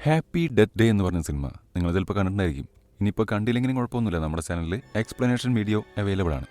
Happy death day എന്ന് പറഞ്ഞ cinema നിങ്ങൾ ചിലപ്പോൾ കണ്ടിട്ടുണ്ടായിരിക്കും. ഇനിയിപ്പോൾ കണ്ടില്ലെങ്കിലും കുഴപ്പമൊന്നുമില്ല, നമ്മുടെ ചാനലിൽ എക്സ്പ്ലനേഷൻ വീഡിയോ അവൈലബിൾ ആണ്.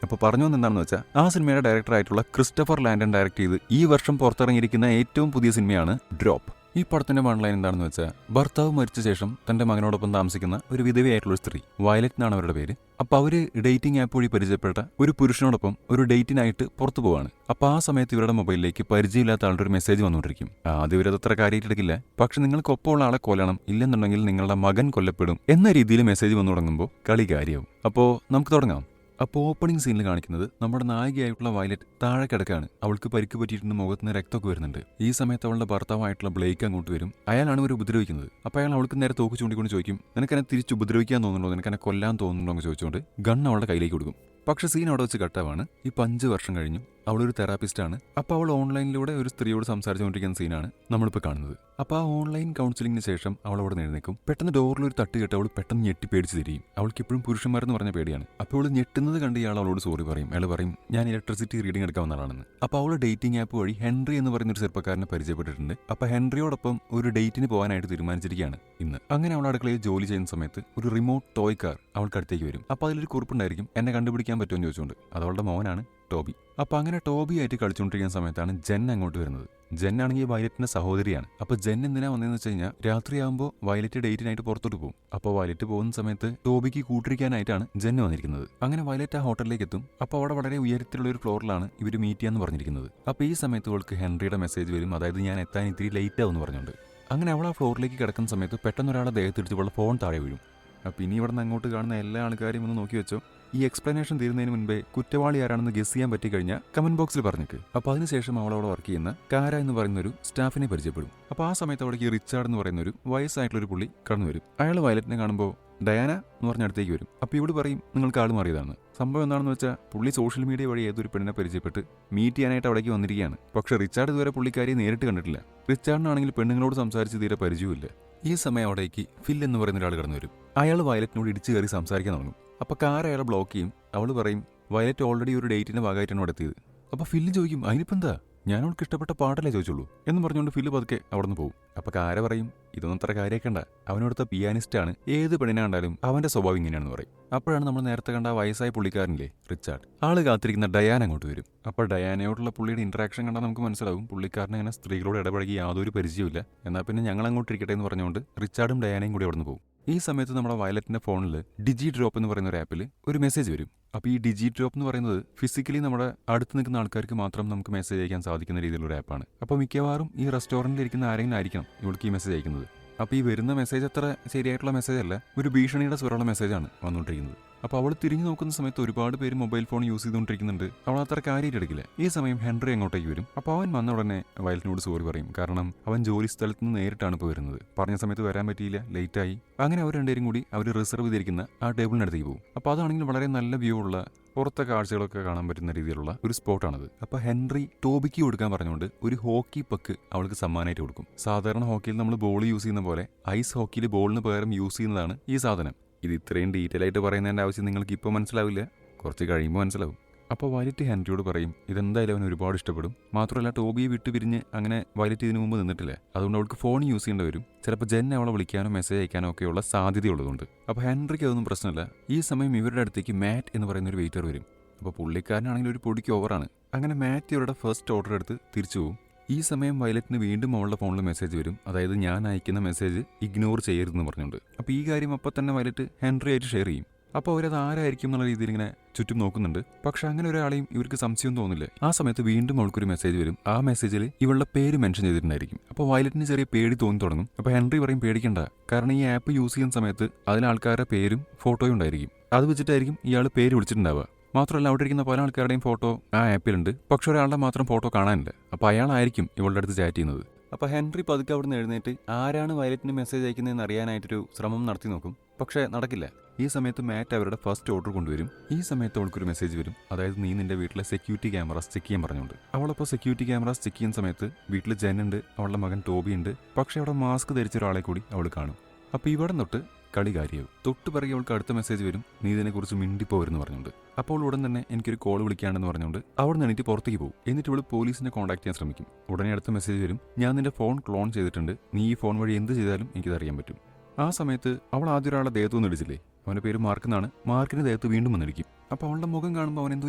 അപ്പോൾ പറഞ്ഞു എന്താണെന്ന് വെച്ചാൽ, ആ സിനിമയുടെ ഡയറക്ടറായിട്ടുള്ള ക്രിസ്റ്റഫർ ലാൻഡൻ ഡയറക്ട് ചെയ്ത് ഈ വർഷം പുറത്തിറങ്ങിയിരിക്കുന്ന ഏറ്റവും പുതിയ സിനിമയാണ് ഡ്രോപ്പ്. ഈ പടത്തിന്റെ വൺ ലൈൻ എന്താണെന്ന് വെച്ചാൽ, ഭർത്താവ് മരിച്ച ശേഷം തന്റെ മകനോടൊപ്പം താമസിക്കുന്ന ഒരു വിധവയായിട്ടുള്ള സ്ത്രീ, വയലറ്റ് എന്നാണ് അവരുടെ പേര്. അപ്പോൾ അവര് ഡേറ്റിംഗ് ആപ്പ് വഴി പരിചയപ്പെട്ട ഒരു പുരുഷനോടൊപ്പം ഒരു ഡേറ്റിനായിട്ട് പുറത്തു പോവാണ്. അപ്പോൾ ആ സമയത്ത് ഇവരുടെ മൊബൈലിലേക്ക് പരിചയമില്ലാത്ത ആളുടെ ഒരു മെസ്സേജ് വന്നുകൊണ്ടിരിക്കും. ആദ്യം ഇവരത്ര കാര്യമായിട്ടെടുക്കില്ല. പക്ഷെ നിങ്ങൾക്കൊപ്പമുള്ള ആളെ കൊല്ലണം, ഇല്ലെന്നുണ്ടെങ്കിൽ നിങ്ങളുടെ മകൻ കൊല്ലപ്പെടും എന്ന രീതിയിൽ മെസ്സേജ് വന്നു തുടങ്ങുമ്പോൾ കളി കാര്യമാവും. അപ്പോൾ നമുക്ക് തുടങ്ങാം. അപ്പോൾ ഓപ്പണിംഗ് സീനിൽ കാണിക്കുന്നത് നമ്മുടെ നായികയായിട്ടുള്ള വയലറ്റ് താഴെ കിടക്കാണ്. അവൾക്ക് പരിക്ക് പറ്റിയിട്ടുണ്ട്, മുഖത്തിന് രക്തമൊക്കെ വരുന്നുണ്ട്. ഈ സമയത്ത് അവളുടെ ഭർത്താവായിട്ടുള്ള ബ്ലേക്ക് അങ്ങോട്ട് വരും. അയാളാണ് ഇവർ ഉപദ്രവിക്കുന്നത്. അപ്പോൾ അയാൾ അവൾക്ക് നേരെ തോക്ക് ചൂണ്ടിക്കൊണ്ട് ചോദിക്കും, നിനക്കെന്നെ തിരിച്ച് ഉപദ്രവിക്കാൻ തോന്നുന്നുണ്ടോ, നിനക്കെന്നെ കൊല്ലാൻ തോന്നുന്നുണ്ടോ എന്ന് ചോദിച്ചുകൊണ്ട് ഗൺ അവളുടെ കയ്യിലേക്ക് കൊടുക്കും. പക്ഷെ സീൻ അവിടെ വെച്ച് കട്ടാവാണ്. ഇപ്പം 5 വർഷം കഴിഞ്ഞു. അവളൊരു തെറാപ്പിസ്റ്റാണ്. അപ്പോൾ അവൾ ഓൺലൈനിലൂടെ ഒരു സ്ത്രീയോട് സംസാരിച്ചുകൊണ്ടിരിക്കുന്ന സീനാണ് നമ്മളിപ്പോൾ കാണുന്നത്. അപ്പോൾ ആ ഓൺലൈൻ കൗൺസിലിംഗിന് ശേഷം അവൾ അവിടെ എഴുന്നേക്കും. പെട്ടെന്ന് ഡോറിലൊരു തട്ട് കേട്ട് അവൾ പെട്ടെന്ന് ഞെട്ടി പേടിച്ച് തിരിയും. അവൾക്ക് ഇപ്പോഴും പുരുഷന്മാരെന്ന് പറഞ്ഞ പേടിയാണ്. അപ്പോൾ അവൾ ഞെട്ടുന്നത് കണ്ട് ഇയാൾ അവളോട് സോറി പറയും. അയാൾ പറയും, ഞാൻ ഇലക്ട്രിസിറ്റി റീഡിംഗ് എടുക്കാവുന്ന ആളാണെന്ന്. അപ്പോൾ അവൾ ഡേറ്റിംഗ് ആപ്പ് വഴി ഹെൻറി എന്ന് പറയുന്ന ഒരു ചെറുപ്പക്കാരനെ പരിചയപ്പെട്ടിട്ടുണ്ട്. അപ്പോൾ ഹെൻറിയോടൊപ്പം ഒരു ഡേറ്റിന് പോകാനായിട്ട് തീരുമാനിച്ചിരിക്കുകയാണ് ഇന്ന്. അങ്ങനെ അവൾ അടുക്കളയിൽ ജോലി ചെയ്യുന്ന സമയത്ത് ഒരു റിമോട്ട് ടോയ് കാർ അവൾക്ക് അടുത്തേക്ക് വരും. അപ്പോൾ അതിലൊരു കുറിപ്പുണ്ടായിരിക്കും, എന്നെ കണ്ടുപിടിക്കാൻ പറ്റുമെന്ന് ചോദിച്ചുകൊണ്ട്. അത് അവളുടെ മോനാണ് ടോബി. അപ്പോൾ അങ്ങനെ ടോബി ആയിട്ട് കളിച്ചുകൊണ്ടിരിക്കുന്ന സമയത്താണ് ജെൻ അങ്ങോട്ട് വരുന്നത്. ജെൻ ആണെങ്കിൽ വയലറ്റിന്റെ സഹോദരിയാണ്. അപ്പോൾ ജെൻ എന്തിനാ വന്നതെന്ന് വെച്ച് കഴിഞ്ഞാൽ, രാത്രിയാകുമ്പോൾ വയലറ്റ് ഡേറ്റിനായിട്ട് പുറത്തോട്ട് പോകും. അപ്പോൾ വയലറ്റ് പോകുന്ന സമയത്ത് ടോബിക്ക് കൂട്ടിരിക്കാനായിട്ടാണ് ജെൻ വന്നിരിക്കുന്നത്. അങ്ങനെ വയലറ്റ് ആ ഹോട്ടലിലേക്ക് എത്തും. അപ്പോൾ അവിടെ വളരെ ഉയരത്തിലുള്ള ഒരു ഫ്ലോറിലാണ് ഇവർ മീറ്റ് ചെയ്യാന്ന് പറഞ്ഞിരിക്കുന്നത്. അപ്പോൾ ഈ സമയത്ത് അവൾക്ക് ഹെൻറിയുടെ മെസ്സേജ് വരും, അതായത് ഞാൻ എത്താൻ ഇത്തിരി ലേറ്റ് ആവുമെന്ന് പറഞ്ഞുകൊണ്ട്. അങ്ങനെ അവൾ ആ ഫ്ലോറിലേക്ക് കിടക്കുന്ന സമയത്ത് പെട്ടെന്ന് ഒരാളെ ദേഹത്തിടിച്ച് അവളുടെ ഫോൺ താഴെ വീഴും. അപ്പോൾ ഇനി ഇവിടെ നിന്ന് അങ്ങോട്ട് കാണുന്ന എല്ലാ ആൾക്കാരും ഒന്ന് നോക്കി വെച്ചോ. ഈ എക്സ്പ്ലനേഷൻ തീരുന്നതിന് മുൻപേ കുറ്റവാളി ആരാണെന്ന് ഗസ് ചെയ്യാൻ പറ്റി കഴിഞ്ഞാൽ കമന്റ് ബോക്സിൽ പറഞ്ഞേക്ക്. അപ്പോൾ അതിനുശേഷം അവൾ അവിടെ വർക്ക് ചെയ്യുന്ന കാര എന്ന് പറയുന്ന ഒരു സ്റ്റാഫിനെ പരിചയപ്പെടും. അപ്പോൾ ആ സമയത്ത് അവിടേക്ക് റിച്ചാർഡ് എന്ന് പറയുന്ന ഒരു വയസ്സായിട്ടുള്ളൊരു പുള്ളി കടന്നു വരും. അയാൾ വയലറ്റിനെ കാണുമ്പോൾ ഡയാന എന്ന് പറഞ്ഞ അടുത്തേക്ക് വരും. അപ്പോൾ ഇവിടെ പറയും, നിങ്ങൾക്ക് ആൾ മാറിയതാണ്. സംഭവം എന്താണെന്ന് വെച്ചാൽ, പുള്ളി സോഷ്യൽ മീഡിയ വഴി ഏതൊരു പെണ്ണിനെ പരിചയപ്പെട്ട് മീറ്റ് ചെയ്യാനായിട്ട് അവിടേക്ക് വന്നിരിക്കുകയാണ്. പക്ഷേ റിച്ചാർഡ് ഇതുവരെ പുള്ളിക്കാരിയെ നേരിട്ട് കണ്ടിട്ടില്ല. റിച്ചാർഡിനാണെങ്കിൽ പെണ്ണുങ്ങളോട് സംസാരിച്ച് തീരെ പരിചയമില്ല. ഈ സമയം അവിടേക്ക് ഫിൽ എന്ന് പറയുന്ന ഒരാൾ കടന്നു വരും. അയാൾ വയലറ്റിനോട് ഇടിച്ചു കയറി സംസാരിക്കാൻ തുടങ്ങും. അപ്പോൾ കാർ അയാളെ ബ്ലോക്ക് ചെയ്യും. അവൾ പറയും, വയലറ്റ് ഓൾറെഡി ഒരു ഡേറ്റിന്റെ ഭാഗമായിട്ടാണ് അവിടെ എത്തിയത്. അപ്പോൾ ഫില്ല് ചോദിക്കും, അതിനിപ്പോൾ എന്താ, ഞാൻ അവൾക്ക് ഇഷ്ടപ്പെട്ട പാട്ടല്ലേ ചോദിച്ചുള്ളൂ എന്ന് പറഞ്ഞുകൊണ്ട് ഫില്ല് പതുക്കെ അവിടെ നിന്ന് പോകും. അപ്പോൾ കാര പറയും, ഇതൊന്നും അത്ര കാര്യമാക്കണ്ട, അവനോടുത്ത പിയാനിസ്റ്റാണ്, ഏത് പെണ്ണിനെ കണ്ടാലും അവന്റെ സ്വഭാവം ഇങ്ങനെയാണെന്ന് പറയും. അപ്പോഴാണ് നമ്മൾ നേരത്തെ കണ്ട ആ വയസ്സായ പുള്ളിക്കാരനില്ലേ റിച്ചാർഡ്, ആള് കാത്തിരിക്കുന്ന ഡയാന അങ്ങോട്ട് വരും. അപ്പോൾ ഡയാനയോടുള്ള പുള്ളിയുടെ ഇന്ററാക്ഷൻ കണ്ടാൽ നമുക്ക് മനസ്സിലാവും, പുള്ളിക്കാരനെ അങ്ങനെ സ്ത്രീകളോട് ഇടപഴകി യാതൊരു പരിചയമില്ല. എന്നാൽ പിന്നെ ഞങ്ങൾ അങ്ങോട്ട് ഇരിക്കട്ടെ എന്ന് പറഞ്ഞുകൊണ്ട് റിച്ചാർഡും ഡയാനയും കൂടി അവിടെ നിന്ന് പോകും. ഈ സമയത്ത് നമ്മുടെ വയലറ്റിന്റെ ഫോണിൽ ഡിജി ഡ്രോപ്പ് എന്ന് പറയുന്ന ഒരു ആപ്പിൽ ഒരു മെസ്സേജ് വരും. അപ്പോൾ ഈ ഡിജി ഡ്രോപ്പ് എന്ന് പറയുന്നത് ഫിസിക്കലി നമ്മുടെ അടുത്ത് നിൽക്കുന്ന ആൾക്കാർക്ക് മാത്രം നമുക്ക് മെസ്സേജ് അയക്കാൻ സാധിക്കുന്ന രീതിയിലുള്ള ഒരു ആപ്പാണ്. അപ്പോൾ മിക്കവാറും ഈ റെസ്റ്റോറൻറ്റിൽ ഇരിക്കുന്ന ആരെങ്കിലും ആയിരിക്കണം ഇവൾക്ക് ഈ മെസ്സേജ് അയക്കുന്നത്. അപ്പോൾ ഈ വരുന്ന മെസ്സേജ് അത്ര ശരിയായിട്ടുള്ള മെസ്സേജ് അല്ല, ഒരു ഭീഷണിയുടെ സ്വരമുള്ള മെസ്സേജാണ് വന്നുകൊണ്ടിരിക്കുന്നത്. അപ്പോൾ അവൾ തിരിഞ്ഞു നോക്കുന്ന സമയത്ത് ഒരുപാട് പേര് മൊബൈൽ ഫോൺ യൂസ് ചെയ്തുകൊണ്ടിരിക്കുന്നുണ്ട്. അവൾ അത്ര കാര്യമായിട്ട് എടുക്കില്ല. ഈ സമയം ഹെൻറി അങ്ങോട്ടേക്ക് വരും. അപ്പോൾ അവൻ വന്ന ഉടനെ വയലറ്റിനോട് സോറി പറയും. കാരണം അവൻ ജോലി സ്ഥലത്ത് നിന്ന് നേരിട്ടാണ് ഇപ്പോൾ വരുന്നത്. പറഞ്ഞ സമയത്ത് വരാൻ പറ്റിയില്ല, ലേറ്റായി. അങ്ങനെ അവർ രണ്ടുപേരും കൂടി അവർ റിസർവ് ചെയ്തിരിക്കുന്ന ആ ടേബിളിനടുത്തേക്ക് പോകും. അപ്പോൾ അതാണെങ്കിൽ വളരെ നല്ല വ്യൂ ഉള്ള, പുറത്തെ കാഴ്ചകളൊക്കെ കാണാൻ പറ്റുന്ന രീതിയിലുള്ള ഒരു സ്പോട്ടാണത്. അപ്പോൾ ഹെൻറി ടോബിക്ക് കൊടുക്കാൻ പറഞ്ഞുകൊണ്ട് ഒരു ഹോക്കി പക്ക് അവൾക്ക് സമ്മാനമായിട്ട് കൊടുക്കും. സാധാരണ ഹോക്കിയിൽ നമ്മൾ ബോൾ യൂസ് ചെയ്യുന്ന പോലെ ഐസ് ഹോക്കിയിൽ ബോളിന് പകരം യൂസ് ചെയ്യുന്നതാണ് ഈ സാധനം. ഇത് ഇത്രയും ഡീറ്റെയിൽ ആയിട്ട് പറയുന്നതിൻ്റെ ആവശ്യം നിങ്ങൾക്ക് ഇപ്പോൾ മനസ്സിലാവില്ല, കുറച്ച് കഴിയുമ്പോൾ മനസ്സിലാവും. അപ്പോൾ വയലറ്റ് ഹെൻറിയോട് പറയും, ഇതെന്തായാലും അവന് ഒരുപാട് ഇഷ്ടപ്പെടും. മാത്രമല്ല ടോബിയെ വിട്ട് പിരിഞ്ഞ് അങ്ങനെ വയലറ്റ് ഇതിനു മുമ്പ് നിന്നിട്ടില്ല. അതുകൊണ്ട് അവൾക്ക് ഫോൺ യൂസ് ചെയ്യേണ്ടി വരും. ചിലപ്പോൾ ജെൻ അവളെ വിളിക്കാനോ മെസ്സേജ് അയക്കാനോ ഒക്കെയുള്ള സാധ്യതയുള്ളതുകൊണ്ട്. അപ്പോൾ ഹെൻറിക്ക് അതൊന്നും പ്രശ്നമില്ല. ഈ സമയം ഇവരുടെ അടുത്തേക്ക് മാറ്റ് എന്ന് പറയുന്ന ഒരു വെയിറ്റർ വരും. അപ്പോൾ പുള്ളിക്കാരനാണെങ്കിൽ ഒരു പൊടിക്ക് ഓവറാണ്. അങ്ങനെ മാറ്റ് ഇവരുടെ ഫസ്റ്റ് ഓർഡർ എടുത്ത് തിരിച്ചു പോകും. ഈ സമയം വയലറ്റിന് വീണ്ടും അവളുടെ ഫോണിൽ മെസ്സേജ് വരും, അതായത് ഞാൻ അയക്കുന്ന മെസ്സേജ് ഇഗ്നോർ ചെയ്യരുതെന്ന് പറഞ്ഞുകൊണ്ട്. അപ്പോൾ ഈ കാര്യം അപ്പോൾ തന്നെ വയലറ്റ് ഹെൻറി ആയിട്ട് ഷെയർ ചെയ്യും. അപ്പോൾ അവരത് ആരായിരിക്കും എന്നുള്ള രീതിയിൽ ഇങ്ങനെ ചുറ്റും നോക്കുന്നുണ്ട്. പക്ഷെ അങ്ങനെ ഒരാളെയും ഇവർക്ക് സംശയം തോന്നില്ല. ആ സമയത്ത് വീണ്ടും അവൾക്കൊരു മെസ്സേജ് വരും. ആ മെസ്സേജിൽ ഇവളുടെ പേര് മെൻഷൻ ചെയ്തിട്ടുണ്ടായിരിക്കും. അപ്പോൾ വയലറ്റിന് ചെറിയ പേടി തോന്നി തുടങ്ങും. അപ്പോൾ ഹെൻറി പറയും, പേടിക്കണ്ട, കാരണം ഈ ആപ്പ് യൂസ് ചെയ്യുന്ന സമയത്ത് അതിൽ ആൾക്കാരുടെ പേരും ഫോട്ടോയും ഉണ്ടായിരിക്കും. അത് വെച്ചിട്ടായിരിക്കും ഇയാൾ പേര് വിളിച്ചിട്ടുണ്ടാവുക. മാത്രമല്ല അവിടെ ഇരിക്കുന്ന പല ആൾക്കാരുടെയും ഫോട്ടോ ആ ആപ്പിലുണ്ട്. പക്ഷെ ഒരാളുടെ മാത്രം ഫോട്ടോ കാണാനില്ല. അപ്പോൾ അയാളായിരിക്കും ഇവളുടെ അടുത്ത് ചാറ്റ് ചെയ്യുന്നത്. അപ്പോൾ ഹെൻറി പതുക്കെ അവിടെ നിന്ന് എഴുന്നേറ്റ് ആരാണ് വയലറ്റിന് മെസ്സേജ് അയക്കുന്നതെന്ന് അറിയാനായിട്ടൊരു ശ്രമം നടത്തി നോക്കും. പക്ഷേ നടക്കില്ല. ഈ സമയത്ത് മാറ്റ് അവരുടെ ഫസ്റ്റ് ഓർഡർ കൊണ്ടുവരും. ഈ സമയത്ത് അവൾക്കൊരു മെസ്സേജ് വരും, അതായത് നീ നിന്റെ വീട്ടിലെ സെക്യൂരിറ്റി ക്യാമറാസ് ചെക്ക് ചെയ്യാൻ പറഞ്ഞുകൊണ്ട്. അവളപ്പോൾ സെക്യൂരിറ്റി ക്യാമറാസ് ചെക്ക് ചെയ്യുന്ന സമയത്ത് വീട്ടിൽ ജെൻ ഉണ്ട്, അവളുടെ മകൻ ടോബി ഉണ്ട്. പക്ഷേ അവിടെ മാസ്ക് ധരിച്ച ഒരാളെ കൂടി അവൾ കാണും. അപ്പോൾ ഇവിടെ തൊട്ട് കളി കാര്യമാവും. തൊട്ട് പിറകെ അവൾക്ക് അടുത്ത മെസ്സേജ് വരും, നീ ഇതിനെക്കുറിച്ച് മിണ്ടിപ്പോവരുന്ന് പറഞ്ഞുകൊണ്ട്. അപ്പോൾ ഉടൻ തന്നെ എനിക്കൊരു കോൾ വിളിക്കാണെന്ന് പറഞ്ഞുകൊണ്ട് അവിടെ നിന്ന് എണീറ്റ് പുറത്തേക്ക് പോകും. എന്നിട്ട് ഇവൾ പോലീസിനെ കോൺടാക്ട് ചെയ്യാൻ ശ്രമിക്കും. ഉടനെ അടുത്ത മെസ്സേജ് വരും, ഞാൻ നിന്റെ ഫോൺ ക്ലോൺ ചെയ്തിട്ടുണ്ട്, നീ ഈ ഫോൺ വഴി എന്ത് ചെയ്താലും എനിക്കതറിയാൻ പറ്റും. ആ സമയത്ത് അവൾ ആദ്യം ഒരാളെ ദേഹത്തു നിന്ന് ഇടിച്ചില്ലേ, അവൻ്റെ പേര് മാർക്ക് എന്നാണ്. മാർക്കിന്റെ ദേഹത്ത് വീണ്ടും വന്നിരിക്കും. അപ്പോൾ അവളുടെ മുഖം കാണുമ്പോൾ അവൻ എന്തോ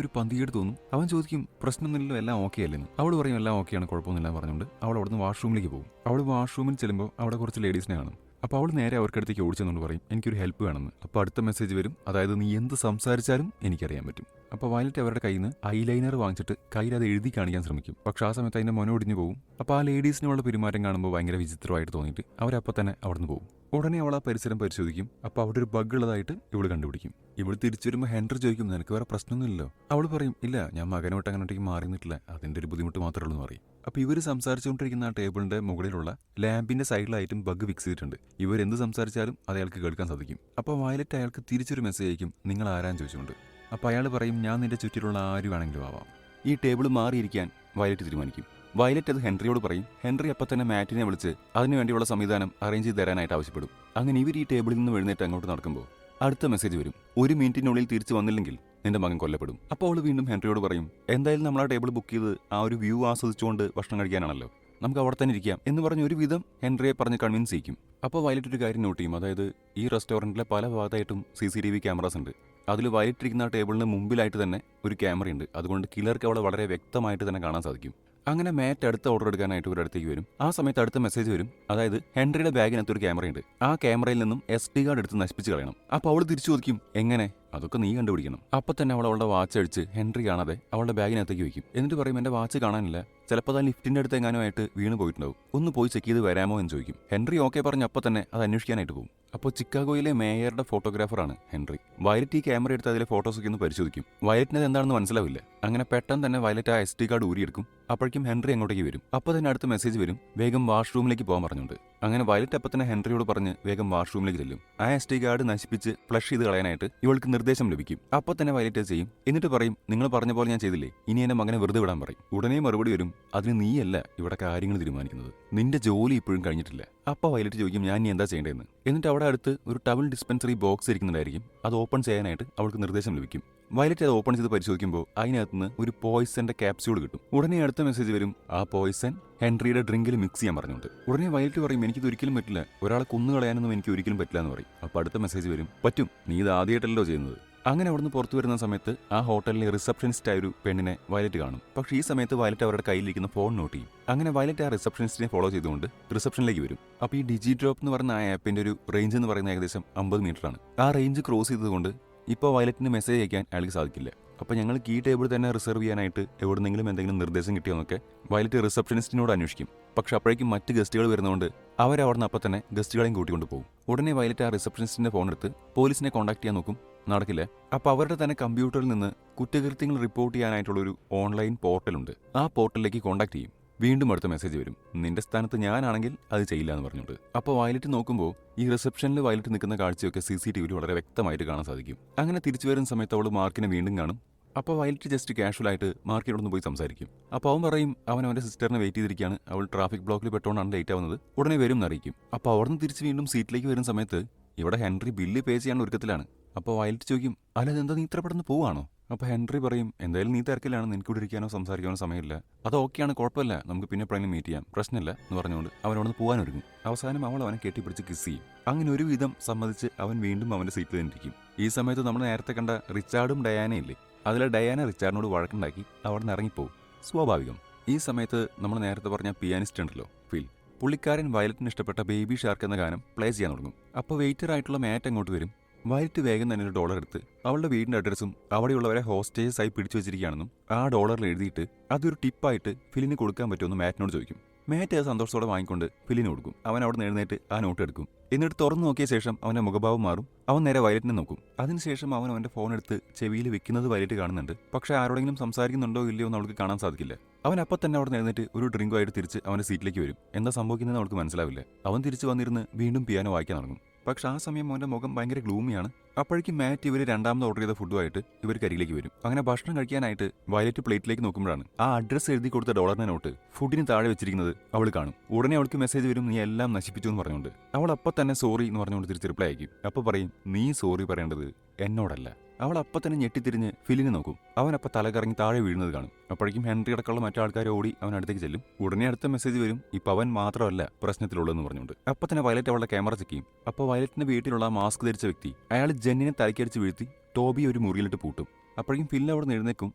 ഒരു പന്തികേട് തോന്നും. അവൻ ചോദിക്കും, പ്രശ്നമൊന്നുമില്ലല്ലോ, എല്ലാം ഓക്കെ അല്ലെന്ന്. അവൾ പറയും, എല്ലാം ഓക്കെയാണ്, കുഴപ്പമൊന്നുമില്ല പറഞ്ഞുകൊണ്ട് അവൾ അവിടുന്ന് വാഷ്റൂമിലേക്ക് പോകും. അവൾ വാഷ്റൂമിൽ ചെല്ലുമ്പോൾ അവിടെ കുറച്ച് ലേഡീസിനെ കാണും. അപ്പോൾ അവൾ നേരെ അവർക്കടുത്തേക്ക് ഓടിച്ചെന്നുകൊണ്ട് പറയും, എനിക്കൊരു ഹെൽപ്പ് വേണമെന്ന്. അപ്പോൾ അടുത്ത മെസ്സേജ് വരും, അതായത് നീ എന്ത് സംസാരിച്ചാലും എനിക്കറിയാൻ പറ്റും. അപ്പോൾ വയലറ്റ് അവരുടെ കയ്യിൽ നിന്ന് ഐലൈനർ വാങ്ങിച്ചിട്ട് കയ്യിൽ അത് എഴുതി കാണിക്കാൻ ശ്രമിക്കും. പക്ഷേ ആ സമയത്ത് അതിൻ്റെ മൊന ഒടിഞ്ഞു പോകും. അപ്പോൾ ആ ലേഡീസിനുള്ള പെരുമാറ്റം കാണുമ്പോൾ ഭയങ്കര വിചിത്രമായിട്ട് തോന്നിയിട്ട് അവരപ്പോൾ തന്നെ അവിടുന്ന് പോകും. ഉടനെ അവൾ ആ പരിസരം പരിശോധിക്കും. അപ്പോൾ അവിടെ ഒരു ബഗ് ഉള്ളതായിട്ട് ഇവൾ കണ്ടുപിടിക്കും. ഇവൾ തിരിച്ചു വരുമ്പോൾ ഹെൻറി ചോദിക്കും, നിനക്ക് വേറെ പ്രശ്നമൊന്നുമില്ലല്ലോ? അവൾ പറയും, ഇല്ല, ഞാൻ മകനോട്ട് അങ്ങോട്ടേക്ക് മാറി നിന്നിട്ടില്ല, അതിൻ്റെ ഒരു ബുദ്ധിമുട്ട് മാത്രമേ ഉള്ളൂ എന്ന് പറയും. അപ്പോൾ ഇവർ സംസാരിച്ചുകൊണ്ടിരിക്കുന്ന ആ ടേബിളിൻ്റെ മുകളിലുള്ള ലാമ്പിൻ്റെ സൈഡിലായിട്ടും ബഗ് ഫിക്സ് ചെയ്തിട്ടുണ്ട്. ഇവരെന്ത് സംസാരിച്ചാലും അത് അയാൾക്ക് കേൾക്കാൻ സാധിക്കും. അപ്പോൾ വയലറ്റ് അയാൾക്ക് തിരിച്ചൊരു മെസ്സേജ് അയക്കും, നിങ്ങൾ ആരാന്ന് ചോദിച്ചുകൊണ്ട്. അപ്പോൾ അയാൾ പറയും, ഞാൻ നിന്റെ ചുറ്റിലുള്ള ആര് വേണമെങ്കിലും ആവാം. ഈ ടേബിൾ മാറിയിരിക്കാൻ വയലറ്റ് തീരുമാനിക്കും. വയലറ്റ് അത് ഹെൻറിയോട് പറയും. ഹെൻറി അപ്പം തന്നെ മാറ്റിനെ വിളിച്ച് അതിനുവേണ്ടിയുള്ള സംവിധാനം അറേഞ്ച് ചെയ്ത് തരാനായിട്ട് ആവശ്യപ്പെടും. അങ്ങനെ ഇവർ ഈ ടേബിളിൽ നിന്ന് എഴുന്നേറ്റ് അങ്ങോട്ട് നടക്കുമ്പോൾ അടുത്ത മെസ്സേജ് വരും, 1 മിനിറ്റിനുള്ളിൽ തിരിച്ചു വന്നില്ലെങ്കിൽ നിന്റെ മകൻ കൊല്ലപ്പെടും. അപ്പോൾ അവൾ വീണ്ടും ഹെൻറിയോട് പറയും, എന്തായാലും നമ്മൾ ആ ടേബിൾ ബുക്ക് ചെയ്ത് ആ ഒരു വ്യൂ ആസ്വദിച്ചുകൊണ്ട് ഭക്ഷണം കഴിക്കാനാണല്ലോ, നമുക്ക് അവിടെ തന്നെ ഇരിക്കാം എന്ന് പറഞ്ഞ് ഒരു വിധം ഹെൻറിയെ പറഞ്ഞ് കൺവിൻസ് ചെയ്യിക്കും. അപ്പോൾ വയലറ്റ് ഒരു കാര്യം നോട്ട് ചെയ്യും, അതായത് ഈ റെസ്റ്റോറൻറ്റിലെ പല ഭാഗത്തായിട്ടും CCTV ക്യാമറാസ് ഉണ്ട്. അതിൽ വയലറ്റിരിക്കുന്ന ആ ടേബിളിന് മുമ്പിലായിട്ട് തന്നെ ഒരു ക്യാമറയുണ്ട്. അതുകൊണ്ട് കില്ലർക്ക് അവളെ വളരെ വ്യക്തമായിട്ട് തന്നെ കാണാൻ സാധിക്കും. അങ്ങനെ മാറ്റ് അടുത്ത ഓർഡർ എടുക്കാനായിട്ട് ഒരു അടുത്തേക്ക് വരും. ആ സമയത്ത് അടുത്ത മെസ്സേജ് വരും, അതായത് ഹെൻറിയുടെ ബാഗിനകത്ത് ഒരു ക്യാമറയുണ്ട്, ആ ക്യാമറയിൽ നിന്നും SD കാർഡ് എടുത്ത് നശിപ്പിച്ച് കളയണം. അപ്പോൾ അവൾ തിരിച്ചു ചോദിക്കും, എങ്ങനെ? അതൊക്കെ നീ കണ്ടുപിടിക്കണം. അപ്പം തന്നെ അവൾ അവളുടെ വാച്ച് അടിച്ച് ഹെൻറി കാണാതെ അവളുടെ ബാഗിനകത്തേക്ക് വയ്ക്കും. എന്നിട്ട് പറയും, എൻ്റെ വാച്ച് കാണാനില്ല, ചിലപ്പോൾ അത് ലിഫ്റ്റിൻ്റെ അടുത്ത് എങ്ങാനുമായിട്ട് വീണ് പോയിട്ടുണ്ടാവും, ഒന്ന് പോയി ചെക്ക് ചെയ്ത് വരാമോ എന്ന് ചോദിക്കും. ഹെൻറി ഓക്കെ പറഞ്ഞ് അപ്പം തന്നെ അത് അന്വേഷിക്കാനായിട്ട് പോകും. അപ്പോൾ ചിക്കാഗോയിലെ മേയറുടെ ഫോട്ടോഗ്രാഫറാണ് ഹെൻറി. വയലറ്റ് ഈ ക്യാമറ എടുത്ത് അതിലെ ഫോട്ടോസൊക്കെ ഒന്ന് പരിശോധിക്കും. വയലറ്റിന് എന്താണെന്ന് മനസ്സിലാവില്ല. അങ്ങനെ പെട്ടെന്ന് തന്നെ വയലറ്റ് ആ SD കാർഡ് ഊരിയെടുക്കും. അപ്പോഴേക്കും ഹെൻറി അങ്ങോട്ടേക്ക് വരും. അപ്പോൾ തന്നെ അടുത്ത മെസ്സേജ് വരും, വേഗം വാഷ്റൂമിലേക്ക് പോകാൻ പറഞ്ഞുകൊണ്ട്. അങ്ങനെ വയലറ്റ് അപ്പം തന്നെ ഹെൻറിയോട് പറഞ്ഞ് വേഗം വാഷ്റൂമിലേക്ക് ചെല്ലും. ആ SD കാർഡ് നശിപ്പിച്ച് ഫ്ലഷ് ചെയ്ത് കളയാനായിട്ട് ഇവൾക്ക് നിർദ്ദേശം ലഭിക്കും. അപ്പോൾ തന്നെ വയലറ്റ് ചെയ്യും. എന്നിട്ട് പറയും, നിങ്ങൾ പറഞ്ഞ പോലെ ഞാൻ ചെയ്തില്ലേ, ഇനി എൻ്റെ മകനെ വെറുതെ വിടാൻ പറയും. ഉടനെ മറുപടി വരും, അതിന് നീയല്ല ഇവിടെ കാര്യങ്ങൾ തീരുമാനിക്കുന്നത്, നിന്റെ ജോലി ഇപ്പോഴും കഴിഞ്ഞിട്ടില്ല. അപ്പോൾ വയലറ്റ് ചോദിക്കും, ഞാൻ ഇനി എന്താ ചെയ്യേണ്ടതെന്ന്. എന്നിട്ട് അവിടെ അടുത്ത് ഒരു ടവൽ ഡിസ്പെൻസറി ബോക്സ് ഇരിക്കുന്നുണ്ടായിരിക്കും. അത് ഓപ്പൺ ചെയ്യാനായിട്ട് അവൾക്ക് നിർദ്ദേശം ലഭിക്കും. വയലറ്റ് അത് ഓപ്പൺ ചെയ്ത് പരിശോധിക്കുമ്പോൾ അതിനകത്തുനിന്ന് ഒരു പോയിസന്റെ ക്യാപ്സ്യൂൾ കിട്ടും. ഉടനെ അടുത്ത മെസ്സേജ് വരും, ആ പോയിസൺ ഹെൻറിയുടെ ഡ്രിങ്കിൽ മിക്സ് ചെയ്യാൻ പറഞ്ഞുകൊണ്ട്. ഉടനെ വയലറ്റ് പറയും, എനിക്കിത് ഒരിക്കലും പറ്റില്ല, ഒരാളെ കൊന്നുകളയാനൊന്നും എനിക്ക് ഒരിക്കലും പറ്റില്ല എന്ന് പറയും. അപ്പോൾ അടുത്ത മെസ്സേജ് വരും, പറ്റും, നീ ഇത് ആദ്യമായിട്ടല്ലോ ചെയ്യുന്നത്. അങ്ങനെ അവിടുന്ന് പുറത്തു വരുന്ന സമയത്ത് ആ ഹോട്ടലിലെ റിസപ്ഷനിസ്റ്റ് ഒരു പെണ്ണിനെ വയലറ്റ് കാണും. പക്ഷേ ഈ സമയത്ത് വയലറ്റ് അവരുടെ കയ്യിലിരിക്കുന്ന ഫോൺ നോട്ട് ചെയ്യും. അങ്ങനെ വയലറ്റ് ആ റിസപ്ഷനിസ്റ്റിനെ ഫോളോ ചെയ്തുകൊണ്ട് റിസപ്ഷനിലേക്ക് വരും. അപ്പോൾ ഈ DigiDrop എന്ന് പറയുന്ന ആ ആപ്പിന്റെ ഒരു റേഞ്ച് എന്ന് പറയുന്നത് ഏകദേശം 50 മീറ്ററാണ്. ആ റേഞ്ച് ക്രോസ് ചെയ്തതുകൊണ്ട് ഇപ്പോൾ വയലറ്റിന് മെസ്സേജ് അയക്കാൻ അയാൾക്ക് സാധിക്കില്ല. അപ്പോൾ ഞങ്ങൾക്ക് ഈ ടേബിൾ തന്നെ റിസർവ് ചെയ്യാനായിട്ട് എവിടെന്നെങ്കിലും എന്തെങ്കിലും നിർദ്ദേശം കിട്ടിയോന്നൊക്കെ വയലറ്റ് റിസപ്ഷനിസ്റ്റിനോട് അന്വേഷിക്കും. പക്ഷെ അപ്പോഴേക്കും മറ്റ് ഗസ്റ്റുകൾ വരുന്നതുകൊണ്ട് അവരവിടുന്ന് അപ്പം തന്നെ ഗസ്റ്റുകളെയും കൂട്ടിക്കൊണ്ട് പോകും. ഉടനെ വയലറ്റ് ആ റിസപ്ഷനിസ്റ്റിന്റെ ഫോൺ എടുത്ത് പോലീസിനെ കോൺടാക്ട് ചെയ്യാൻ നോക്കും, നടക്കില്ല. അപ്പോൾ അവരുടെ തന്നെ കമ്പ്യൂട്ടറിൽ നിന്ന് കുറ്റകൃത്യങ്ങൾ റിപ്പോർട്ട് ചെയ്യാനായിട്ടുള്ളൊരു ഓൺലൈൻ പോർട്ടലുണ്ട്. ആ പോർട്ടലിലേക്ക് കോൺടാക്ട് ചെയ്യും. വീണ്ടും അടുത്ത മെസ്സേജ് വരും, നിന്റെ സ്ഥാനത്ത് ഞാനാണെങ്കിൽ അത് ചെയ്യില്ല എന്ന് പറഞ്ഞിട്ട്. അപ്പോൾ വയലറ്റ് നോക്കുമ്പോൾ ഈ റിസപ്ഷനിൽ വയലറ്റ് നിൽക്കുന്ന കാഴ്ചയൊക്കെ CCTVയിൽ വളരെ വ്യക്തമായിട്ട് കാണാൻ സാധിക്കും. അങ്ങനെ തിരിച്ചു വരുന്ന സമയത്ത് അവൾ മാർക്കിനെ വീണ്ടും കാണും. അപ്പോൾ വയലറ്റ് ജസ്റ്റ് കാഷ്വലായിട്ട് മാർക്കിനോടൊന്ന് പോയി സംസാരിക്കും. അപ്പോൾ അവൻ പറയും, അവൻ്റെ സിസ്റ്ററിനെ വെയിറ്റ് ചെയ്തിരിക്കുകയാണ്, അവൾ ട്രാഫിക് ബ്ലോക്കിൽ പെട്ടുകൊണ്ടാണ് ലേറ്റ് ആവുന്നത്, ഉടനെ വരും എന്നറിയിക്കും. അപ്പോൾ അവിടുന്ന് തിരിച്ച് വീണ്ടും സീറ്റിലേക്ക് വരുന്ന സമയത്ത് ഇവിടെ ഹെൻറി ബില്ല് പേ ചെയ്യാൻ ഒരുക്കത്തിലാണ്. അപ്പോൾ വയലറ്റ് ചോദിക്കും, അല്ല ഇതെന്താ നീ ഇത്ര പെട്ടെന്ന് പോവാണോ? അപ്പോൾ ഹെൻറി പറയും, എന്തായാലും നീ തിരക്കിലാണ്, നിനക്കൂടെ ഇരിക്കാനോ സംസാരിക്കാനോ സമയമില്ല, അത് ഓക്കെയാണ്, കുഴപ്പമില്ല, നമുക്ക് പിന്നെ എപ്പോഴെങ്കിലും മീറ്റ് ചെയ്യാം, പ്രശ്നമില്ല എന്ന് പറഞ്ഞുകൊണ്ട് അവനോട് പോകാൻ ഒരുങ്ങും. അവസാനം അവൾ അവനെ കെട്ടിപ്പിടിച്ച് കിസ് ചെയ്യും. അങ്ങനെ ഒരുവിധം സമ്മതിച്ച് അവൻ വീണ്ടും അവൻ്റെ സീറ്റിൽ നിന്നിരിക്കും. ഈ സമയത്ത് നമ്മൾ നേരത്തെ കണ്ട റിച്ചാർഡും ഡയാനയും ഇല്ലേ, അതിലെ ഡയാന റിച്ചാർഡിനോട് വഴക്കുണ്ടാക്കി അവിടെ നിന്ന് ഇറങ്ങിപ്പോവും. സ്വാഭാവികം. ഈ സമയത്ത് നമ്മൾ നേരത്തെ പറഞ്ഞ പിയാനിസ്റ്റ് ഉണ്ടല്ലോ, ഫിൽ, പുള്ളിക്കാരൻ വയലറ്റിന് ഇഷ്ടപ്പെട്ട ബേബി ഷാർക്ക് എന്ന ഗാനം പ്ലേ ചെയ്യാൻ തുടങ്ങും. അപ്പോൾ വെയിറ്റർ ആയിട്ടുള്ള മാറ്റ് അങ്ങോട്ട് വരും. വയലറ്റ് വേഗം തന്നെ $1 എടുത്ത് അവളുടെ വീടിൻ്റെ അഡ്രസ്സും അവിടെയുള്ളവരെ ഹോസ്റ്റേജസ് ആയി പിടിച്ചു വെച്ചിരിക്കുകയാണെന്നും ആ $1 എഴുതിയിട്ട് അതൊരു ടിപ്പായിട്ട് ഫിലിന് കൊടുക്കാൻ പറ്റുമെന്ന് മാറ്റിനോട് ചോദിക്കും. മാറ്റ് അത് സന്തോഷത്തോടെ വാങ്ങിക്കൊണ്ട് ഫിലിന് കൊടുക്കും. അവൻ അവിടെ നിന്ന് എഴുന്നേറ്റ് ആ നോട്ട് എടുക്കും. എന്നിട്ട് തുറന്നു നോക്കിയ ശേഷം അവൻ്റെ മുഖഭാവം മാറും. അവൻ നേരെ വയലറ്റിനെ നോക്കും. അതിനുശേഷം അവൻ അവൻ്റെ ഫോൺ എടുത്ത് ചെവിയിൽ വെക്കുന്നത് വയലറ്റ് കാണുന്നുണ്ട്. പക്ഷേ ആരോടെങ്കിലും സംസാരിക്കുന്നുണ്ടോ ഇല്ലയോ എന്ന് അവൾക്ക് കാണാൻ സാധിക്കില്ല. അവൻ അപ്പം തന്നെ അവിടെ നിന്ന് എഴുന്നേറ്റ് ഒരു ഡ്രിങ്കുമായിട്ട് തിരിച്ച് അവൻ്റെ സീറ്റിലേക്ക് വരും. എന്താ സംഭവിക്കുന്നതെന്ന് അവൾക്ക് മനസ്സിലാവില്ല. അവൻ തിരിച്ചു വന്നിരുന്ന് വീണ്ടും പിയാനോ വായിക്കാൻ തുടങ്ങും. പക്ഷെ ആ സമയം മോൻ്റെ മുഖം ഭയങ്കര ഗ്ലൂമിയാണ്. അപ്പോഴേക്കും മാറ്റ് ഇവർ രണ്ടാമത് ഓർഡർ ചെയ്ത ഫുഡുമായിട്ട് ഇവർ കരികിലേക്ക് വരും. അങ്ങനെ ഭക്ഷണം കഴിക്കാനായിട്ട് വയലറ്റ് പ്ലേറ്റിലേക്ക് നോക്കുമ്പോഴാണ് ആ അഡ്രസ്സ് എഴുതി കൊടുത്ത ഡോളറിന്റെ നോട്ട് ഫുഡിന് താഴെ വെച്ചിരിക്കുന്നത് അവൾ കാണും. ഉടനെ അവൾക്ക് മെസ്സേജ് വരും, നീ എല്ലാം നശിപ്പിച്ചു എന്ന് പറഞ്ഞുകൊണ്ട്. അവൾ അപ്പം തന്നെ സോറി എന്ന് പറഞ്ഞുകൊണ്ട് തിരിച്ച് റിപ്ലൈ അയക്കും. അപ്പോൾ പറയും, നീ സോറി പറയേണ്ടത് എന്നോടല്ല. അവൾ അപ്പം തന്നെ ഞെട്ടിത്തിരിഞ്ഞ് ഫിലിനെ നോക്കും. അവനപ്പം തലകറങ്ങി താഴെ വീഴുന്നത് കാണും. അപ്പോഴേക്കും ഹെൻറി അടക്കമുള്ള മറ്റാൾക്കാർ ഓടി അവൻ അടുത്തേക്ക് ചെല്ലും. ഉടനെ അടുത്ത മെസ്സേജ് വരും, ഇപ്പം അവൻ മാത്രമല്ല പ്രശ്നത്തിലുള്ളതെന്ന് പറഞ്ഞുകൊണ്ട്. അപ്പം തന്നെ വയലറ്റ് അവളുടെ ക്യാമറ ചെക്ക് ചെയ്യും. അപ്പോൾ വയലറ്റിന്റെ വീട്ടിലുള്ള മാസ്ക് ധരിച്ച വ്യക്തി അയാൾ ജെന്നിനെ തലക്കടിച്ച് വീഴ്ത്തി ടോബി ഒരു മുറിയിലിട്ട് പൂട്ടും. അപ്പോഴേക്കും ഫിൽ അവിടെ നിന്ന് എഴുന്നേക്കും.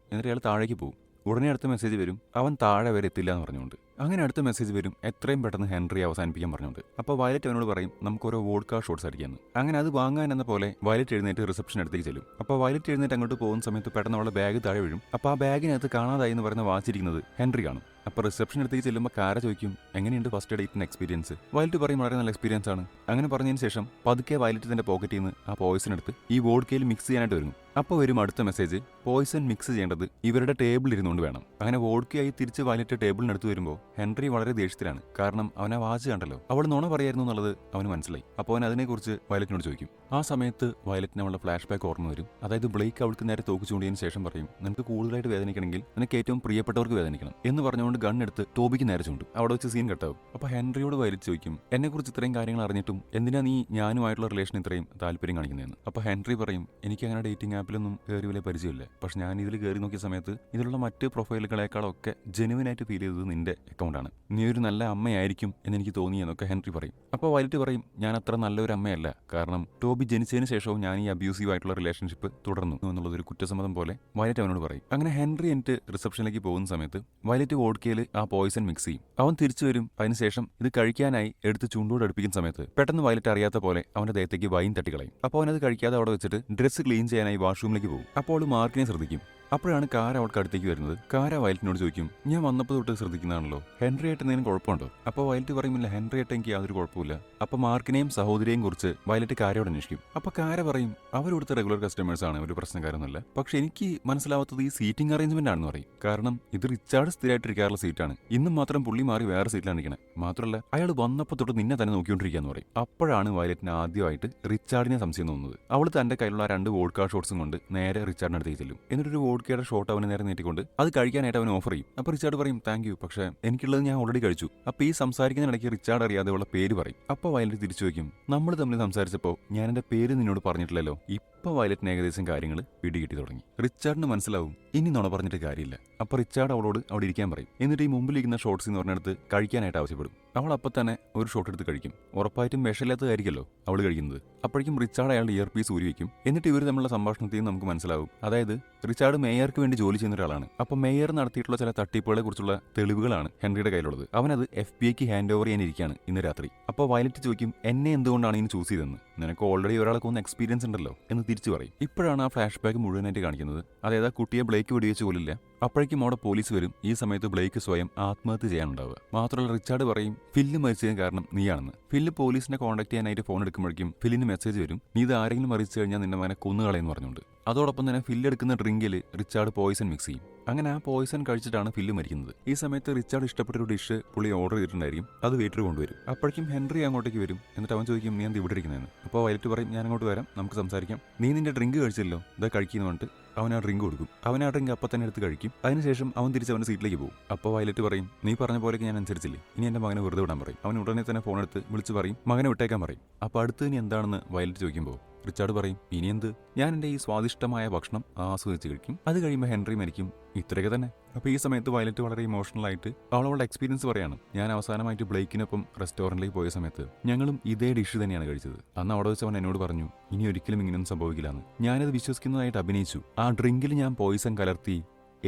എന്നിട്ട് അയാൾ താഴേക്ക് പോകും. ഉടനെ അടുത്ത മെസ്സേജ് വരും, അവൻ താഴെ വരെ എത്തില്ല എന്ന് പറഞ്ഞുകൊണ്ട്. അങ്ങനെ അടുത്ത മെസ്സേജ് വരും, എത്രയും പെട്ടെന്ന് ഹെൻറി അവസാനിപ്പിക്കാൻ പറഞ്ഞുകൊണ്ട്. അപ്പോൾ വയലറ്റ് അവനോട് പറയും, നമുക്ക് ഓരോ വോഡ്ക ഷോട്ട്സ് അടിക്കാമെന്ന്. അങ്ങനെ അത് വാങ്ങാൻ എന്ന പോലെ വയലറ്റ് എഴുന്നേറ്റ് റിസപ്ഷൻ അടുത്തേക്ക് ചെല്ലും. അപ്പോൾ വയലറ്റ് എഴുന്നേറ്റ് അങ്ങോട്ട് പോകുന്ന സമയത്ത് പെട്ടെന്ന് അവളുടെ ബാഗ് താഴെ വീഴും. അപ്പോൾ ആ ബാഗിനകത്ത് കാണാതായി എന്ന് പറയുന്ന വാച്ചിരിക്കുന്നത് ഹെൻറി കാണും. അപ്പോൾ റിസപ്ഷൻ അടുത്തേക്ക് ചെല്ലുമ്പോൾ കാര ചോദിക്കും, എങ്ങനെയുണ്ട് ഫസ്റ്റ് ഡേറ്റിന്റെ എക്സ്പീരിയൻസ്? വയലറ്റ് പറയും, വളരെ നല്ല എക്സ്പീരിയൻസ് ആണ്. അങ്ങനെ പറഞ്ഞതിന് ശേഷം പതുക്കെ വയലറ്റ് തന്റെ പോക്കറ്റിൽ നിന്ന് ആ പോയിസൺ എടുത്ത് ഈ വോഡ്കയിൽ മിക്സ് ചെയ്യാനായിട്ട് വരും. അപ്പോൾ വരും അടുത്ത മെസ്സേജ്, പോയിസൺ മിക്സ് ചെയ്യേണ്ടത് ഇവരുടെ ടേബിളിൽ ഇരുന്നുകൊണ്ട് വേണം. അങ്ങനെ വോഡ്കയായി തിരിച്ച് വയലറ്റ് ടേബിളിനടുത്ത് വരുമ്പോൾ ഹെൻറി വളരെ ദേഷ്യത്തിലാണ്. കാരണം അവൻ ആ വാച്ച് കണ്ടല്ലോ, അവൾ നുണ പറയായിരുന്നു എന്നുള്ളത് അവന് മനസ്സിലായി. അപ്പോൾ അവൻ അതിനെക്കുറിച്ച് വയലറ്റിനോട് ചോദിക്കും. ആ സമയത്ത് വയലറ്റിന് അവളുടെ ഫ്ലാഷ് ബാക്ക് ഓർമ്മ വരും. അതായത് ബ്ലേക്ക് അവൾക്ക് നേരെ തോക്ക് ചൂണ്ടിയതിന് ശേഷം പറയും, നിനക്ക് കൂടുതലായിട്ട് വേദനിക്കണമെങ്കിൽ നിനക്ക് ഏറ്റവും പ്രിയപ്പെട്ടവർക്ക് വേദനിക്കണം എന്ന് പറഞ്ഞുകൊണ്ട് ഗണ്ണെടുത്ത് ടോബിക്ക് നേരെ ചൂണ്ടും. അവിടെ വെച്ച് സീൻ കട്ടാവും. അപ്പോൾ ഹെൻറിയോട് വയലറ്റ് ചോദിക്കും, എന്നെക്കുറിച്ച് ഇത്രയും കാര്യങ്ങൾ അറിഞ്ഞിട്ടും എന്തിനാ നീ ഞാനുമായിട്ടുള്ള റിലേഷൻ ഇത്രയും താല്പര്യം കാണിക്കുന്നതെന്ന്. അപ്പോൾ ഹെൻറി പറയും, എനിക്ക് അങ്ങനെ ഡേറ്റിംഗ് ആപ്പിലൊന്നും കയറി വലിയ പരിചയമില്ല. പക്ഷെ ഞാൻ ഇതിൽ കയറി നോക്കിയ സമയത്ത് ഇതിലുള്ള മറ്റ് പ്രൊഫൈലുകളെക്കാളൊക്കെ ജെനുവിനായിട്ട് ഫീൽ ചെയ്തത് നിന്റെ അക്കൗണ്ടാണ്. നീ ഒരു നല്ല അമ്മയായിരിക്കും എന്നെനിക്ക് തോന്നിയെന്നൊക്കെ ഹെൻറി പറയും. അപ്പോൾ വയലറ്റ് പറയും, ഞാൻ അത്ര നല്ലൊരു അമ്മയല്ല. കാരണം ടോബി ജനിച്ചതിന് ശേഷവും ഞാൻ ഈ അബ്യൂസീവ് ആയിട്ടുള്ള റിലേഷൻഷിപ്പ് തുടർന്നു എന്നുള്ളതൊരു കുറ്റസമ്മതം പോലെ വയലറ്റ് അവനോട് പറയും. അങ്ങനെ ഹെൻറി എന്നിട്ട് റിസപ്ഷനിലേക്ക് പോകുന്ന സമയത്ത് വയലറ്റ് വോഡ്കയിൽ ആ പോയിസൺ മിക്സ് ചെയ്യും. അവൻ തിരിച്ചു വരും. അതിനുശേഷം ഇത് കഴിക്കാനായി എടുത്ത് ചൂണ്ടോട് അടുപ്പിക്കുന്ന സമയത്ത് പെട്ടെന്ന് വയലറ്റ് അറിയാത്ത പോലെ അവന്റെ ദേഹത്തേക്ക് വൈൻ തട്ടിക്കളയും. അപ്പോൾ അവനത് കഴിക്കാതെ അവിടെ വെച്ചിട്ട് ഡ്രസ്സ് ക്ലീൻ ചെയ്യാനായി വാഷ്റൂമിലേക്ക് പോകും. അപ്പോൾ അവൾ മാർക്കിനെ ശ്രദ്ധിക്കും. അപ്പോഴാണ് കാര അവൾക്ക് അടുത്തേക്ക് വരുന്നത്. കാര വയലറ്റിനോട് ചോദിക്കും, ഞാൻ വന്നപ്പോൾ തൊട്ട് ശ്രദ്ധിക്കുന്നതാണല്ലോ, ഹെൻറി ആയിട്ട് എന്തെങ്കിലും കുഴപ്പമുണ്ടോ? അപ്പോൾ വയലറ്റ് പറയുമില്ല, ഹെൻറി ആയിട്ട് എനിക്ക് യാതൊരു കുഴപ്പമില്ല. അപ്പോൾ മാർക്കിനെയും സഹോദരിയെയും കുറിച്ച് വയലറ്റ് കാരയോട് അന്വേഷിക്കും. അപ്പോൾ കാര പറയും, അവരിവിടുത്തെ റെഗുലർ കസ്റ്റമേഴ്സ് ആണ്, ഒരു പ്രശ്നക്കാരൊന്നുമല്ല. പക്ഷെ എനിക്ക് മനസ്സിലാവാത്തത് ഈ സീറ്റിംഗ് അറേഞ്ച്മെന്റ് ആണെന്ന് പറയും. കാരണം ഇത് റിച്ചാർഡ് സ്ഥിരമായിട്ടിരിക്കാറുള്ള സീറ്റാണ്. ഇന്നും മാത്രം പുള്ളി മാറി വേറെ സീറ്റിലാണ് ഇരിക്കണത്. മാത്രമല്ല അയാൾ വന്നപ്പോൾ തൊട്ട് നിന്നെ തന്നെ നോക്കിക്കൊണ്ടിരിക്കാന്ന് പറയും. അപ്പോഴാണ് വയലറ്റിന് ആദ്യമായിട്ട് റിച്ചാർഡിനെ സംശയം തോന്നുന്നത്. അവൾ തന്റെ കയ്യിലുള്ള 2 വോഡ്ക ഷോട്ട്സും കൊണ്ട് നേരെ റിച്ചാർഡിന് അടുത്തേക്ക് ചെല്ലും. എന്നിട്ടൊരു വോഡ്കയുടെ ഷോട്ട് അവന് നേരെ നീട്ടിക്കൊണ്ട് അത് കഴിക്കാനായിട്ട് അവൻ ഓഫർ ചെയ്യും. അപ്പോൾ റിച്ചാർഡ് പറയും, താങ്ക് യു, പക്ഷേ എനിക്കുള്ളത് ഞാൻ ഓൾറെഡി കഴിച്ചു. അപ്പോൾ ഈ സംസാരിക്കുന്നതിനിടയ്ക്ക് റിച്ചാർഡ് അറിയാതെ ഉള്ള പേര് പറയും. അപ്പോൾ വയലറ്റ് തിരിച്ചു വയ്ക്കും, നമ്മൾ തമ്മിൽ സംസാരിച്ചപ്പോൾ ഞാൻ എന്റെ പേര് നിന്നോട് പറഞ്ഞിട്ടില്ലല്ലോ. ഇപ്പോൾ വയലറ്റിന് ഏകദേശം കാര്യങ്ങൾ പിടികിട്ടി തുടങ്ങി. റിച്ചാർഡിന് മനസ്സിലാവും ഇനി നുണ പറഞ്ഞിട്ട് കാര്യമില്ല. അപ്പോൾ റിച്ചാർഡ് അവളോട് അവിടെ ഇരിക്കാൻ പറയും. എന്നിട്ട് ഈ മുമ്പിലിരിക്കുന്ന ഷോട്ട്സ് എന്ന് പറഞ്ഞെടുത്ത് കഴിക്കാനായിട്ട് ആവശ്യപ്പെടും. അവൾ അപ്പം തന്നെ ഒരു ഷോട്ട് എടുത്ത് കഴിക്കും. ഉറപ്പായിട്ടും വിഷമില്ലാത്തതായിരിക്കല്ലോ അവൾ കഴിക്കുന്നത്. അപ്പോഴേക്കും റിച്ചാർഡ് അയാളുടെ ഇയർ പീസ് ഊരി വയ്ക്കും. എന്നിട്ട് ഇവർ തമ്മിലുള്ള സംഭാഷണത്തിൽ നിന്ന് നമുക്ക് മനസ്സിലാവും, അതായത് റിച്ചാർഡ് മേയർക്ക് വേണ്ടി ജോലി ചെയ്യുന്ന ഒരാളാണ്. അപ്പോൾ മേയർ നടത്തിയിട്ടുള്ള ചില തട്ടിപ്പുകളെ കുറിച്ചുള്ള തെളിവുകളാണ് ഹെൻറിയുടെ കയ്യിലുള്ളത്. അവനത് FBI ഹാൻഡ് ഓവർ ചെയ്യാനിരിക്കുകയാണ് ഇന്ന് രാത്രി. അപ്പോൾ വയലറ്റ് ചോദിക്കും, എന്നെ എന്തുകൊണ്ടാണ് ഇനി ചൂസ് ചെയ്തതെന്ന്? നിനക്ക് ഓൾറെഡി ഒരാളെ കൊന്ന എക്സ്പീരിയൻസ് ഉണ്ടല്ലോ എന്ന് തിരിച്ചു പറയും. ഇപ്പോഴാണ് ആ ഫ്ലാഷ് ബാക്ക് മുഴുവനായിട്ട് കാണിക്കുന്നത്. അതായത് ആ കുട്ടിയെ ബ്ലേക്ക് വെടിവെച്ച് കൊല്ലില്ല. അപ്പോഴേക്കും അവിടെ പോലീസ് വരും. ഈ സമയത്ത് ബ്ലേക്ക് സ്വയം ആത്മഹത്യ ചെയ്യാനുണ്ടാവുക. മാത്രമല്ല റിച്ചാർഡ് പറയും, ഫില്ല് മരിച്ചതിന് കാരണം നീയാണെന്ന്. ഫില്ല് പോലീസിനെ കോൺടാക്ട് ചെയ്യാനായിട്ട് ഫോൺ എടുക്കുമ്പോഴേക്കും ഫില്ലിന് മെസ്സേജ് വരും, നീ ഇത് ആരെങ്കിലും മരിച്ചു കഴിഞ്ഞാൽ നിന്റെ മകനെ കൊന്നുകളയെന്ന് പറഞ്ഞുകൊണ്ട്. അതോടൊപ്പം തന്നെ ഫില്ല് എടുക്കുന്ന ഡ്രിങ്കിൽ റിച്ചാർഡ് പോയിസൺ മിക്സ് ചെയ്യും. അങ്ങനെ ആ പോയിസൺ കഴിച്ചിട്ടാണ് ഫില്ല് മരിക്കുന്നത്. ഈ സമയത്ത് റിച്ചാർഡ് ഇഷ്ടപ്പെട്ടൊരു ഡിഷ് പുള്ളി ഓർഡർ ചെയ്തിട്ടുണ്ടായിരിക്കും. അത് വെയിറ്റർ കൊണ്ടുവരും. അപ്പോഴേക്കും ഹെൻറി അങ്ങോട്ടേക്ക് വരും. എന്നിട്ട് അവൻ ചോദിക്കും, നീ എന്ത് ഇവിടെ ഇരിക്കുന്നതെന്ന്. അപ്പോൾ വയലറ്റ് പറയും, ഞാൻ അങ്ങോട്ട് വരാം, നമുക്ക് സംസാരിക്കാം. നീ നിന്റെ ഡ്രിങ്ക് കഴിച്ചല്ലോ, ഇതാ കഴിക്കുന്നു പറഞ്ഞിട്ട് അവൻ ആ ഡ്രിങ്ക് കൊടുക്കും. അവൻ ആ ഡ്രിങ്ക് അപ്പം തന്നെ എടുത്ത് കഴിക്കും. അതിനുശേഷം അവൻ തിരിച്ച് അവൻ്റെ സീറ്റിലേക്ക് പോകും. അപ്പോൾ വയലറ്റ് പറയും, നീ പറഞ്ഞ പോലെയൊക്കെ ഞാൻ അനുസരിച്ചില്ലേ, ഇനി എൻ്റെ മകനെ വെറുതെ വിടാൻ പറയും. അവൻ ഉടനെ തന്നെ ഫോൺ എടുത്ത് വിളിച്ച് പറയും, മകനെ വിട്ടേക്കാൻ പറയും. അപ്പോൾ അടുത്ത് ഇനി എന്താണെന്ന് വയലറ്റ് ചോദിക്കുമ്പോൾ റിച്ചാർഡ് പറയും, ഇനി എന്ത്, ഞാൻ എൻ്റെ ഈ സ്വാദിഷ്ടമായ ഭക്ഷണം ആസ്വദിച്ച് കഴിക്കും. അത് കഴിയുമ്പോൾ ഹെൻറി മരിക്കും. ഇത്രയൊക്കെ തന്നെ. അപ്പോൾ ഈ സമയത്ത് വയലറ്റ് വളരെ ഇമോഷണൽ ആയിട്ട് അവളുടെ എക്സ്പീരിയൻസ് പറയാണ്. ഞാൻ അവസാനമായിട്ട് ബ്ലേക്കിനൊപ്പം റെസ്റ്റോറൻറ്റിലേക്ക് പോയ സമയത്ത് ഞങ്ങളും ഇതേ ഡിഷ് തന്നെയാണ് കഴിച്ചത്. അന്ന് അവിടെ വെച്ച് അവൻ എന്നോട് പറഞ്ഞു, ഇനി ഒരിക്കലും ഇങ്ങനെയൊന്നും സംഭവിക്കില്ലെന്ന്. ഞാനത് വിശ്വസിക്കുന്നതായിട്ട് അഭിനയിച്ചു. ആ ഡ്രിങ്കിൽ ഞാൻ പോയിസൺ കലർത്തി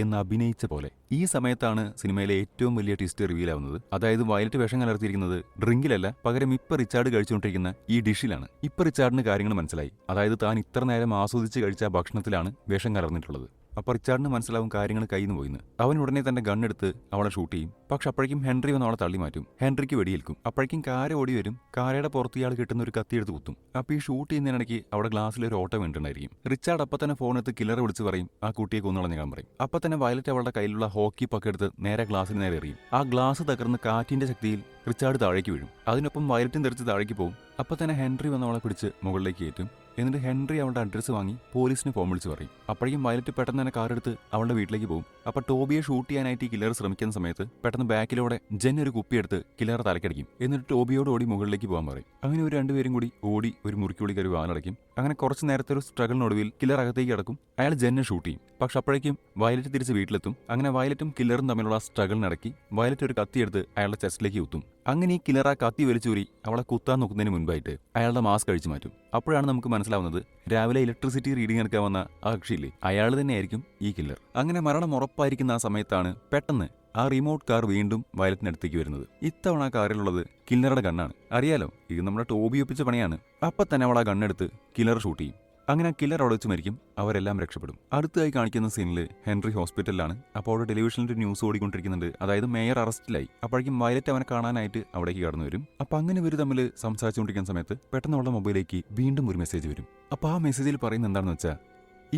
എന്ന് അഭിനയിച്ച പോലെ. ഈ സമയത്താണ് സിനിമയിലെ ഏറ്റവും വലിയ ട്വിസ്റ്റ് റിവീൽ ആവുന്നത്. അതായത് വയലറ്റ് വിഷം കലർത്തിയിരിക്കുന്നത് ഡ്രിങ്കിലല്ല, പകരം ഇപ്പൊ റിച്ചാർഡ് കഴിച്ചുകൊണ്ടിരിക്കുന്ന ഈ ഡിഷിലാണ്. ഇപ്പൊ റിച്ചാർഡിന് കാര്യങ്ങൾ മനസ്സിലായി. അതായത് താൻ ഇത്ര നേരം ആസ്വദിച്ച് കഴിച്ച ഭക്ഷണത്തിലാണ് വിഷം കലർന്നിട്ടുള്ളത്. അപ്പോൾ റിച്ചാർഡിന് മനസ്സിലാവും കാര്യങ്ങൾ കയ്യിൽ നിന്ന് പോയിന്ന്. അവൻ ഉടനെ തന്റെ ഗണ്ണെടുത്ത് അവളെ ഷൂട്ട് ചെയ്യും. പക്ഷെ അപ്പോഴേക്കും ഹെൻറി വന്ന് അവളെ തള്ളി മാറ്റും. ഹെൻറിക്ക് വെടിയേൽക്കും. അപ്പോഴേക്കും കാര ഓടി വരും. കാരയുടെ പുറത്ത് ഇയാൾ കിട്ടുന്ന ഒരു കത്തി എടുത്ത് കുത്തും. അപ്പോൾ ഈ ഷൂട്ട് ചെയ്യുന്നതിനിടയ്ക്ക് അവിടെ ഗ്ലാസ്സിൽ ഒരു ഓട്ടം വീണിട്ടുണ്ടായിരിക്കും. റിച്ചാർഡ് അപ്പം തന്നെ ഫോൺ എടുത്ത് കില്ലറെ വിളിച്ച് പറയും, ആ കുട്ടിയെ കൊന്നുകളഞ്ഞാൻ പറയും. അപ്പം തന്നെ വയലറ്റ് അവളുടെ കയ്യിലുള്ള ഹോക്കി പക്ക് എടുത്ത് നേരെ ഗ്ലാസ്സിന് നേരെ എറിയും. ആ ഗ്ലാസ് തകർന്ന് കാറ്റിന്റെ ശക്തിയിൽ റിച്ചാർഡ് താഴേക്ക് വീഴും. അതിനൊപ്പം വയലറ്റും തെറിച്ച് താഴേക്ക് പോകും. അപ്പോൾ തന്നെ ഹെൻറി വന്ന് അവളെ പിടിച്ച് മുകളിലേക്ക് കയറ്റും. എന്നിട്ട് ഹെൻറി അവളുടെ അഡ്രസ്സ് വാങ്ങി പോലീസിന് ഫോൺ വിളിച്ച് പറയും. അപ്പോഴേക്കും വയലറ്റ് പെട്ടെന്ന് തന്നെ കാറെടുത്ത് അവളുടെ വീട്ടിലേക്ക് പോകും. അപ്പോൾ ടോബിയെ ഷൂട്ട് ചെയ്യാനായിട്ട് ഈ കില്ലർ ശ്രമിക്കുന്ന സമയത്ത് പെട്ടെന്ന് ബാക്കിലൂടെ ജെൻ ഒരു കുപ്പിയെടുത്ത് കില്ലറെ തലക്കടിക്കും. എന്നിട്ട് ടോബിയോട് ഓടി മുകളിലേക്ക് പോകാൻ പറയും. അങ്ങനെ ഒരു രണ്ടുപേരും കൂടി ഓടി ഒരു മുറിക്കുള്ളിൽ കയറി വാലടയ്ക്കും. അങ്ങനെ കുറച്ച് നേരത്തെ ഒരു സ്ട്രഗിളിനൊടുവിൽ കില്ലർ അകത്തേക്ക് കിടക്കും. അയാൾ ജെന്നെ ഷൂട്ട് ചെയ്യും. പക്ഷെ അപ്പോഴേക്കും വയലറ്റ് തിരിച്ച് വീട്ടിലെത്തും. അങ്ങനെ വയലറ്റും കില്ലറും തമ്മിലുള്ള സ്ട്രഗിളിനിടയ്ക്ക് വയലറ്റ് ഒരു കത്തിയെടുത്ത് അയാളുടെ ചെസ്റ്റിലേക്ക് കുത്തും. അങ്ങനെ ഈ കില്ലർ ആ കത്തി വലിച്ചൂരി അവളെ കുത്താൻ നോക്കുന്നതിന് മുൻപായിട്ട് അയാളുടെ മാസ്ക് അഴിച്ചു മാറ്റും. അപ്പോഴാണ് നമുക്ക് മനസ്സിലാവുന്നത് രാവിലെ ഇലക്ട്രിസിറ്റി റീഡിംഗ് എടുക്കാൻ വന്ന ആ കക്ഷിയില്ലേ, അയാൾ തന്നെയായിരിക്കും ഈ കില്ലർ. അങ്ങനെ മരണം ഉറപ്പായിരിക്കുന്ന ആ സമയത്താണ് പെട്ടെന്ന് ആ റിമോട്ട് കാർ വീണ്ടും വയലറ്റിനടുത്തേക്ക് വരുന്നത്. ഇത്തവണ ആ കാറിലുള്ളത് കില്ലറുടെ ഗണ്ണാണ്. അറിയാലോ, ഇത് നമ്മുടെ ടോബി ഒപ്പിച്ച പണിയാണ്. അപ്പം തന്നെ അവൾ ആ ഗണ്ണെടുത്ത് കില്ലർ ഷൂട്ട് ചെയ്യും. അങ്ങനെ കില്ലർ അവിടെ വെച്ച് മരിക്കും. അവരെല്ലാം രക്ഷപ്പെടും. അടുത്തായി കാണിക്കുന്ന സീനിൽ ഹെൻറി ഹോസ്പിറ്റലിലാണ്. അപ്പോൾ അവിടെ ടെലിവിഷനിൽ ഒരു ന്യൂസ് ഓടിക്കൊണ്ടിരിക്കുന്നുണ്ട്. അതായത് മേയർ അറസ്റ്റിലായി. അപ്പോഴേക്കും വയലറ്റ് അവനെ കാണാനായിട്ട് അവിടേക്ക് കടന്നു വരും. അപ്പോൾ അങ്ങനെ ഇവർ തമ്മിൽ സംസാരിച്ചുകൊണ്ടിരിക്കുന്ന സമയത്ത് പെട്ടെന്ന് അവളുടെ മൊബൈലിലേക്ക് വീണ്ടും ഒരു മെസ്സേജ് വരും. അപ്പോൾ ആ മെസ്സേജിൽ പറയുന്നത് എന്താണെന്ന് വെച്ചാൽ,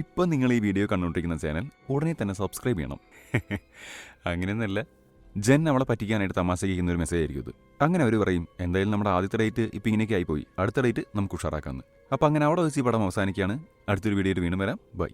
ഇപ്പം നിങ്ങൾ ഈ വീഡിയോ കണ്ടുകൊണ്ടിരിക്കുന്ന ചാനൽ ഉടനെ തന്നെ സബ്സ്ക്രൈബ് ചെയ്യണം. അങ്ങനെയൊന്നുമല്ല, ജെൻ അവളെ പറ്റിക്കാനായിട്ട് തമാശ ചെയ്യുന്ന ഒരു മെസ്സേജ് ആയിരിക്കും ഇത്. അങ്ങനെ അവർ പറയും, എന്തായാലും നമ്മുടെ ആദ്യത്തെ ഡേറ്റ് ഇപ്പം ഇങ്ങനെയൊക്കെ ആയിപ്പോയി, അടുത്ത ഡേറ്റ് നമുക്ക് ഉഷാറാക്കാമെന്ന്. അപ്പോൾ അങ്ങനെ അവിടെ വെച്ച് ഈ പടം അവസാനിക്കുകയാണ്. അടുത്തൊരു വീഡിയോയിൽ വീണ്ടും വരാം. ബൈ.